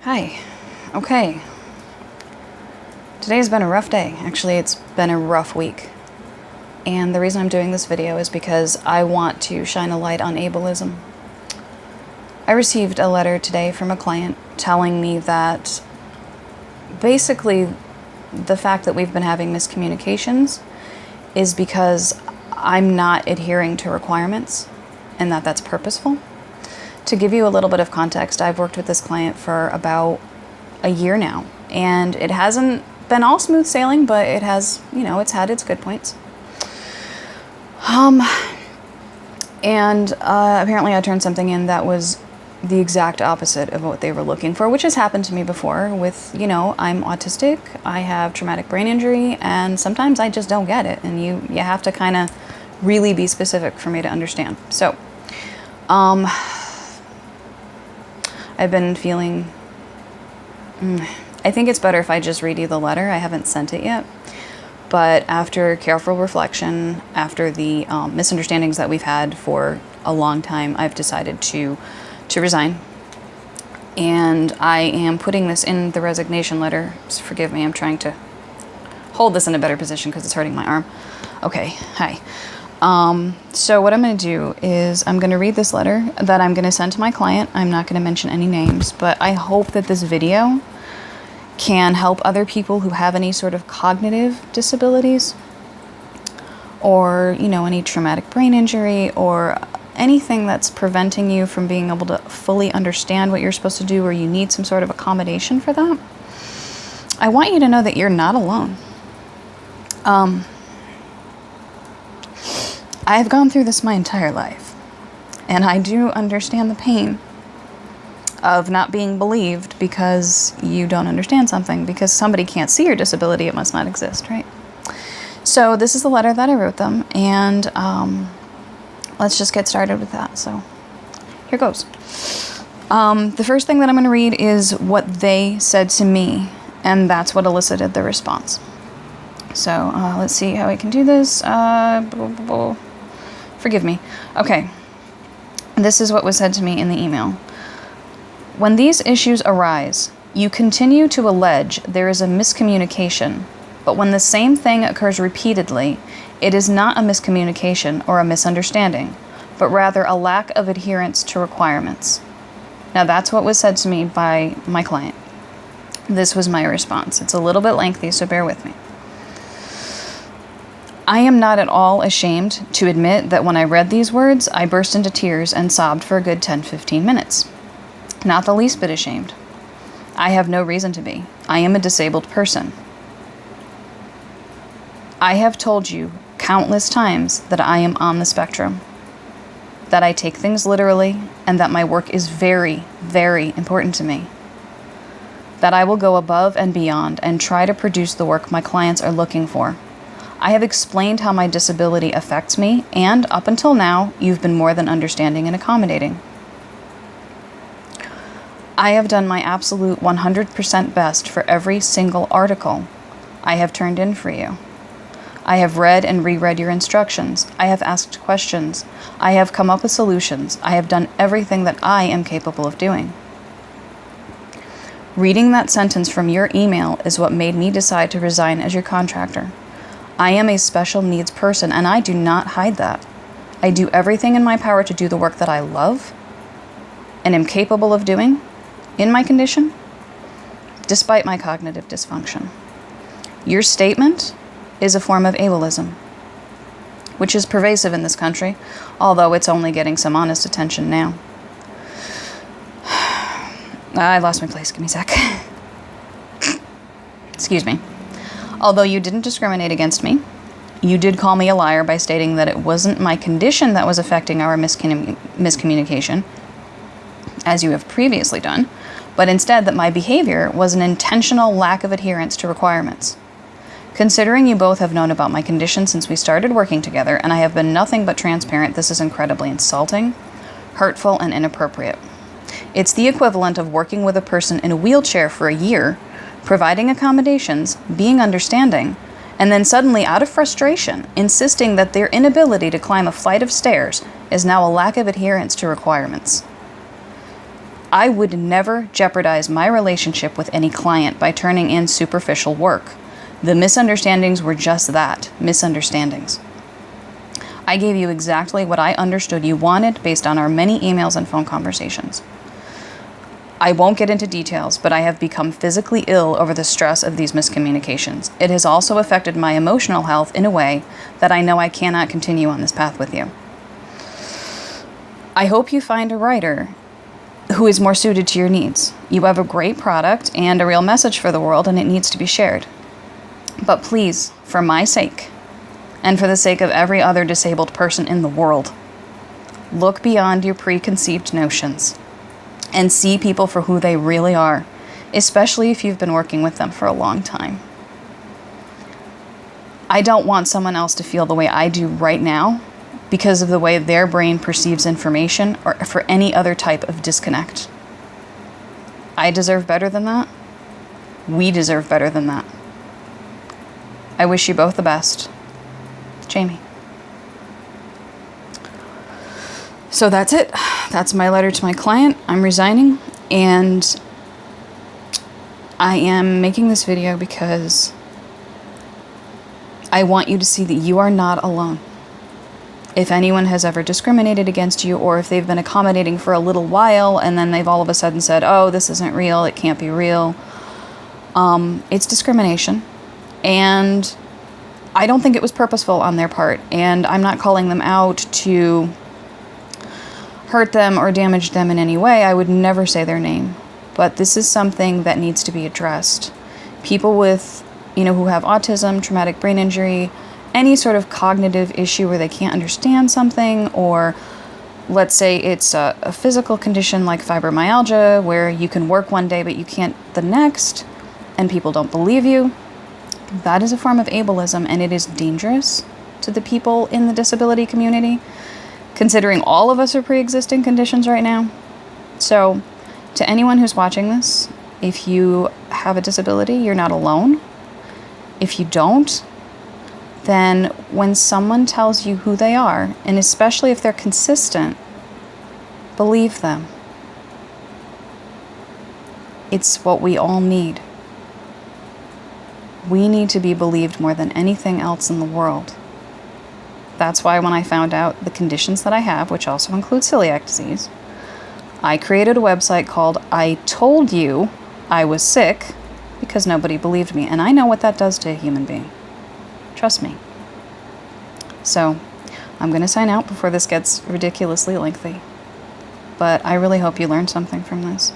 Hi. Okay. Today's been a rough day. Actually, it's been a rough week. And the reason I'm doing this video is because I want to shine a light on ableism. I received a letter today from a client telling me that basically the fact that we've been having miscommunications is because I'm not adhering to requirements and that's purposeful. To give you a little bit of context, I've worked with this client for about a year now, and it hasn't been all smooth sailing, but it has, it's had its good points. Apparently I turned something in that was the exact opposite of what they were looking for, which has happened to me before with, I'm autistic, I have traumatic brain injury, and sometimes I just don't get it, and you have to kind of really be specific for me to understand. So, I've been feeling, I think it's better if I just read you the letter. I haven't sent it yet. But after careful reflection, after the misunderstandings that we've had for a long time, I've decided to resign. And I am putting this in the resignation letter. Just forgive me, I'm trying to hold this in a better position because it's hurting my arm. Okay, hi. So what I'm going to do is I'm going to read this letter that I'm going to send to my client. I'm not going to mention any names, but I hope that this video can help other people who have any sort of cognitive disabilities or, any traumatic brain injury or anything that's preventing you from being able to fully understand what you're supposed to do, or you need some sort of accommodation for that. I want you to know that you're not alone. I've gone through this my entire life, and I do understand the pain of not being believed because you don't understand something. Because somebody can't see your disability, it must not exist, right? So this is the letter that I wrote them, and let's just get started with that. So here goes. The first thing that I'm going to read is what they said to me, and that's what elicited the response. So let's see how I can do this. Forgive me. Okay. This is what was said to me in the email. When these issues arise, you continue to allege there is a miscommunication, but when the same thing occurs repeatedly, it is not a miscommunication or a misunderstanding, but rather a lack of adherence to requirements. Now that's what was said to me by my client. This was my response. It's a little bit lengthy, so bear with me. I am not at all ashamed to admit that when I read these words, I burst into tears and sobbed for a good 10-15 minutes. Not the least bit ashamed. I have no reason to be. I am a disabled person. I have told you countless times that I am on the spectrum, that I take things literally, and that my work is very, very important to me. That I will go above and beyond and try to produce the work my clients are looking for. I have explained how my disability affects me, and up until now, you've been more than understanding and accommodating. I have done my absolute 100% best for every single article I have turned in for you. I have read and reread your instructions. I have asked questions. I have come up with solutions. I have done everything that I am capable of doing. Reading that sentence from your email is what made me decide to resign as your contractor. I am a special needs person, and I do not hide that. I do everything in my power to do the work that I love and am capable of doing in my condition, despite my cognitive dysfunction. Your statement is a form of ableism, which is pervasive in this country, although it's only getting some honest attention now. I lost my place. Give me a sec. Excuse me. Although you didn't discriminate against me, you did call me a liar by stating that it wasn't my condition that was affecting our miscommunication, as you have previously done, but instead that my behavior was an intentional lack of adherence to requirements. Considering you both have known about my condition since we started working together, and I have been nothing but transparent, this is incredibly insulting, hurtful, and inappropriate. It's the equivalent of working with a person in a wheelchair for a year, providing accommodations, being understanding, and then suddenly, out of frustration, insisting that their inability to climb a flight of stairs is now a lack of adherence to requirements. I would never jeopardize my relationship with any client by turning in superficial work. The misunderstandings were just that, misunderstandings. I gave you exactly what I understood you wanted based on our many emails and phone conversations. I won't get into details, but I have become physically ill over the stress of these miscommunications. It has also affected my emotional health in a way that I know I cannot continue on this path with you. I hope you find a writer who is more suited to your needs. You have a great product and a real message for the world, and it needs to be shared. But please, for my sake, and for the sake of every other disabled person in the world, look beyond your preconceived notions and see people for who they really are, especially if you've been working with them for a long time. I don't want someone else to feel the way I do right now because of the way their brain perceives information or for any other type of disconnect. I deserve better than that. We deserve better than that. I wish you both the best. Jamie. So that's it. That's my letter to my client. I'm resigning, and I am making this video because I want you to see that you are not alone. If anyone has ever discriminated against you, or if they've been accommodating for a little while and then they've all of a sudden said, oh, this isn't real, it can't be real, it's discrimination. And I don't think it was purposeful on their part, and I'm not calling them out to hurt them or damage them in any way. I would never say their name. But this is something that needs to be addressed. People with, who have autism, traumatic brain injury, any sort of cognitive issue where they can't understand something, or let's say it's a physical condition like fibromyalgia where you can work one day but you can't the next, and people don't believe you. That is a form of ableism, and it is dangerous to the people in the disability community, considering all of us are pre-existing conditions right now. So, to anyone who's watching this, if you have a disability, you're not alone. If you don't, then when someone tells you who they are, and especially if they're consistent, believe them. It's what we all need. We need to be believed more than anything else in the world. That's why when I found out the conditions that I have, which also include celiac disease, I created a website called I Told You I Was Sick, because nobody believed me. And I know what that does to a human being. Trust me. So, I'm going to sign out before this gets ridiculously lengthy. But I really hope you learned something from this.